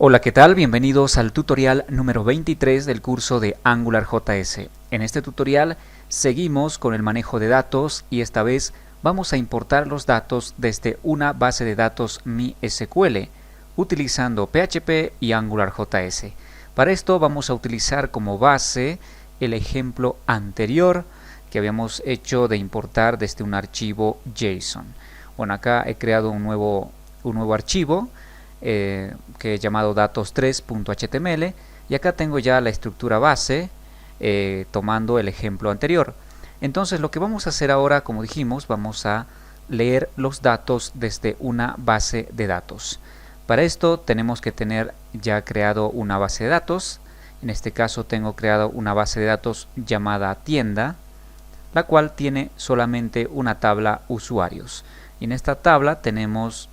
Hola, ¿qué tal? Bienvenidos al tutorial número 23 del curso de AngularJS. En este tutorial seguimos con el manejo de datos y esta vez vamos a importar los datos desde una base de datos MySQL utilizando PHP y AngularJS. Para esto vamos a utilizar como base el ejemplo anterior que habíamos hecho de importar desde un archivo JSON. Bueno, acá he creado un nuevo archivo que he llamado datos3.html y acá tengo ya la estructura base tomando el ejemplo anterior. Entonces lo que vamos a hacer ahora, como dijimos, vamos a leer los datos desde una base de datos. Para esto tenemos que tener ya creado una base de datos. En este caso tengo creado una base de datos llamada tienda, la cual tiene solamente una tabla usuarios. Y en esta tabla tenemos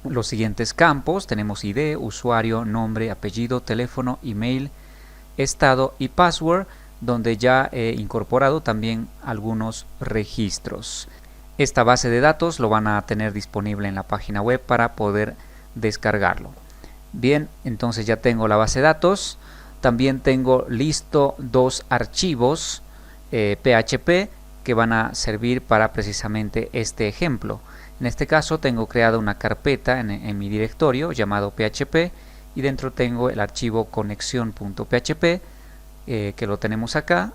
los siguientes campos: tenemos ID, usuario, nombre, apellido, teléfono, email, estado y password, donde ya he incorporado también algunos registros. Esta base de datos lo van a tener disponible en la página web para poder descargarlo. Bien, entonces ya tengo la base de datos. También tengo listo dos archivos PHP que van a servir para precisamente este ejemplo. En este caso tengo creada una carpeta en mi directorio llamado PHP y dentro tengo el archivo conexión.php que lo tenemos acá,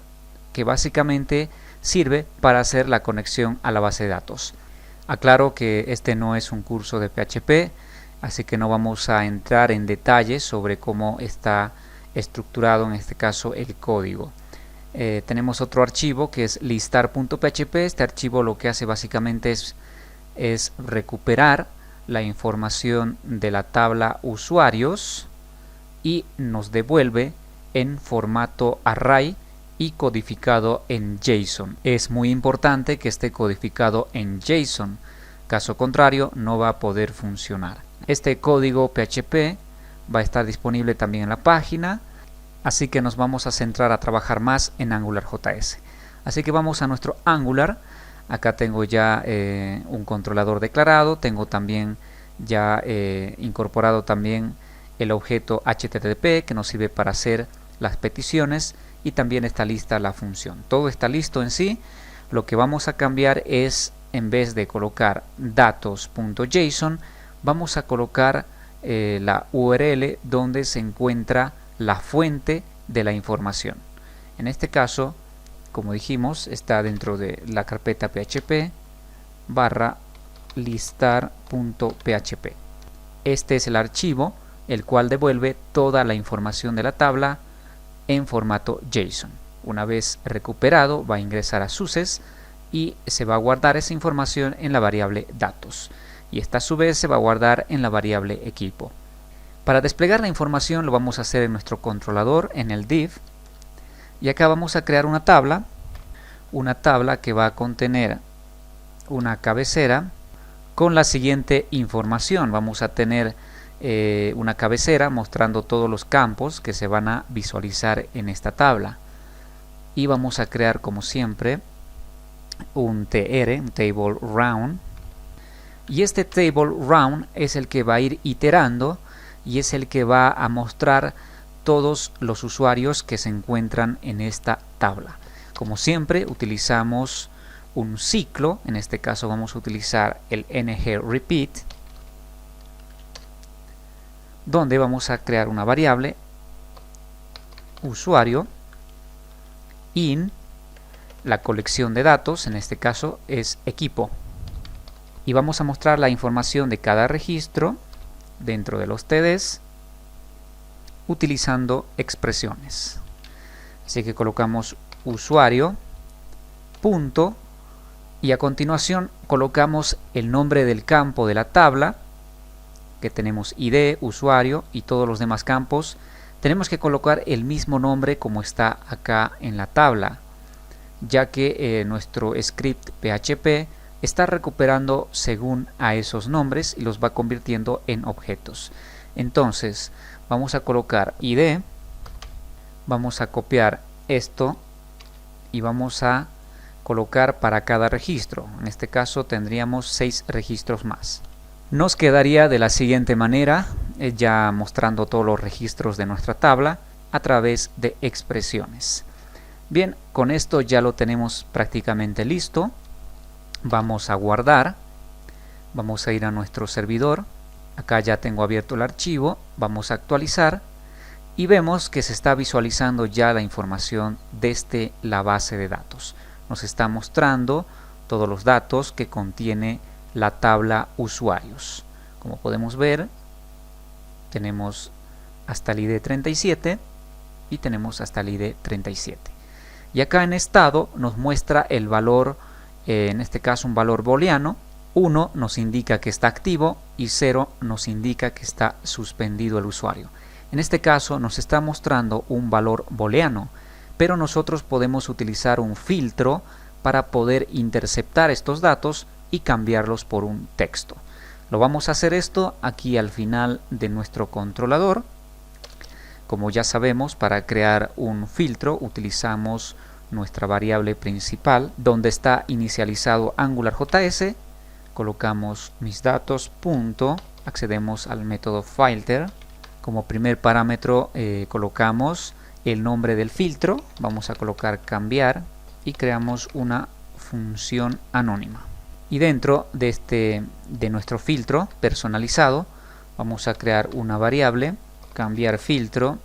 que básicamente sirve para hacer la conexión a la base de datos. Aclaro que este no es un curso de PHP, así que no vamos a entrar en detalles sobre cómo está estructurado en este caso el código. Tenemos otro archivo que es listar.php. Este archivo lo que hace básicamente es recuperar la información de la tabla usuarios y nos devuelve en formato array y codificado en JSON. Es muy importante que esté codificado en JSON, caso contrario no va a poder funcionar. Este código PHP va a estar disponible también en la página, así que nos vamos a centrar a trabajar más en AngularJS. Así que vamos a nuestro Angular. Acá tengo ya un controlador declarado, tengo también ya incorporado también el objeto HTTP que nos sirve para hacer las peticiones y también está lista la función. Todo está listo en sí. Lo que vamos a cambiar es, en vez de colocar datos.json, vamos a colocar la URL donde se encuentra la fuente de la información. En este caso, como dijimos, está dentro de la carpeta php barra listar.php. Este es el archivo el cual devuelve toda la información de la tabla en formato JSON. Una vez recuperado va a ingresar a success y se va a guardar esa información en la variable datos y esta a su vez se va a guardar en la variable equipo. Para desplegar la información lo vamos a hacer en nuestro controlador, en el div, y acá vamos a crear una tabla que va a contener una cabecera con la siguiente información. Vamos a tener una cabecera mostrando todos los campos que se van a visualizar en esta tabla y vamos a crear, como siempre, un TR, un table round, y este table round es el que va a ir iterando y es el que va a mostrar todos los usuarios que se encuentran en esta tabla. Como siempre utilizamos un ciclo, en este caso vamos a utilizar el ngRepeat, donde vamos a crear una variable usuario in la colección de datos, en este caso es equipo, y vamos a mostrar la información de cada registro dentro de los TDs utilizando expresiones. Así que colocamos usuario punto y a continuación colocamos el nombre del campo de la tabla, que tenemos ID, usuario y todos los demás campos. Tenemos que colocar el mismo nombre como está acá en la tabla, ya que nuestro script PHP está recuperando según a esos nombres y los va convirtiendo en objetos. Entonces vamos a colocar ID, vamos a copiar esto y vamos a colocar para cada registro. En este caso tendríamos 6 registros más. Nos quedaría de la siguiente manera: ya mostrando todos los registros de nuestra tabla a través de expresiones. Bien, con esto ya lo tenemos prácticamente listo. Vamos a guardar, vamos a ir a nuestro servidor, acá ya tengo abierto el archivo, vamos a actualizar y vemos que se está visualizando ya la información desde la base de datos. Nos está mostrando todos los datos que contiene la tabla usuarios. Como podemos ver, tenemos hasta el ID 37 y tenemos hasta el ID 37. Y acá en estado nos muestra el valor, en este caso un valor booleano. 1 nos indica que está activo y 0 nos indica que está suspendido el usuario. En este caso nos está mostrando un valor booleano, pero nosotros podemos utilizar un filtro para poder interceptar estos datos y cambiarlos por un texto. Lo vamos a hacer esto aquí al final de nuestro controlador. Como ya sabemos, para crear un filtro utilizamos nuestra variable principal donde está inicializado AngularJS. Colocamos mis datos, punto, accedemos al método filter. Como primer parámetro colocamos el nombre del filtro, vamos a colocar cambiar y creamos una función anónima. Y dentro de nuestro filtro personalizado vamos a crear una variable, cambiar filtro,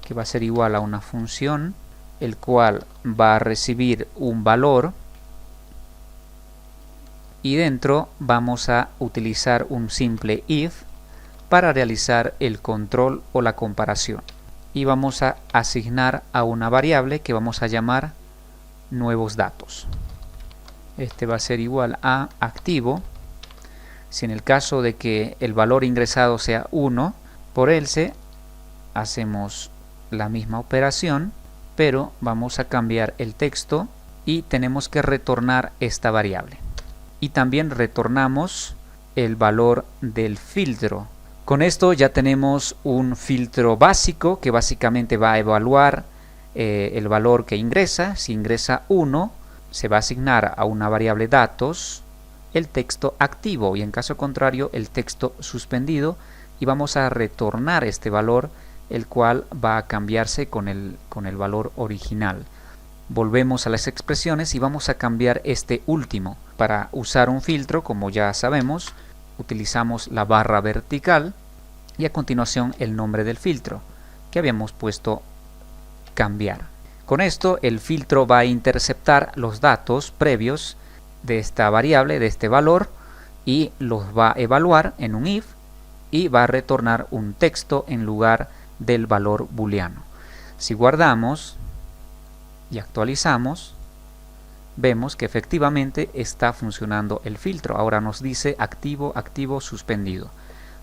que va a ser igual a una función, el cual va a recibir un valor, y dentro vamos a utilizar un simple if para realizar el control o la comparación. Y vamos a asignar a una variable que vamos a llamar nuevos datos. Este va a ser igual a activo. Si en el caso de que el valor ingresado sea 1, por else hacemos la misma operación, pero vamos a cambiar el texto y tenemos que retornar esta variable. Y también retornamos el valor del filtro. Con esto ya tenemos un filtro básico que básicamente va a evaluar el valor que ingresa. Si ingresa 1, se va a asignar a una variable datos el texto activo y en caso contrario el texto suspendido, y vamos a retornar este valor, el cual va a cambiarse con el valor original. Volvemos a las expresiones y vamos a cambiar este último. Para usar un filtro, como ya sabemos, utilizamos la barra vertical y a continuación el nombre del filtro que habíamos puesto cambiar. Con esto el filtro va a interceptar los datos previos de esta variable, de este valor, y los va a evaluar en un if y va a retornar un texto en lugar del valor booleano. Si guardamos y actualizamos, vemos que efectivamente está funcionando el filtro. Ahora nos dice activo, activo, suspendido.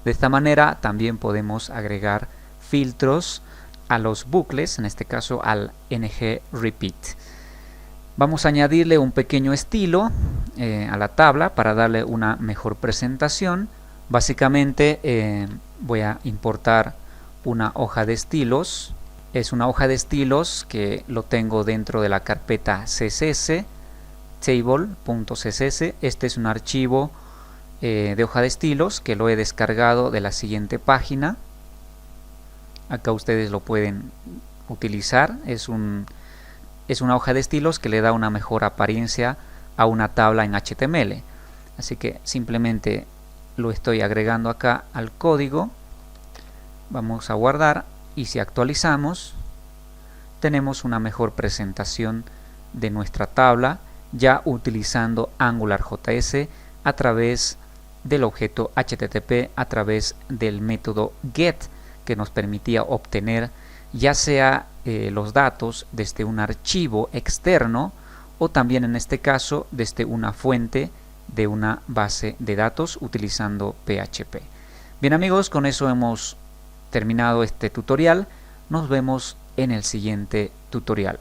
De esta manera también podemos agregar filtros a los bucles, en este caso al ngRepeat. Vamos a añadirle un pequeño estilo a la tabla para darle una mejor presentación. Básicamente voy a importar una hoja de estilos. Es una hoja de estilos que lo tengo dentro de la carpeta css, table.css. Este es un archivo de hoja de estilos que lo he descargado de la siguiente página. Acá ustedes lo pueden utilizar. Es una hoja de estilos que le da una mejor apariencia a una tabla en HTML. Así que simplemente lo estoy agregando acá al código. Vamos a guardar y si actualizamos tenemos una mejor presentación de nuestra tabla ya utilizando AngularJS a través del objeto HTTP, a través del método get, que nos permitía obtener ya sea los datos desde un archivo externo o también en este caso desde una fuente de una base de datos utilizando PHP. Bien amigos, con eso hemos terminado este tutorial. Nos vemos en el siguiente tutorial.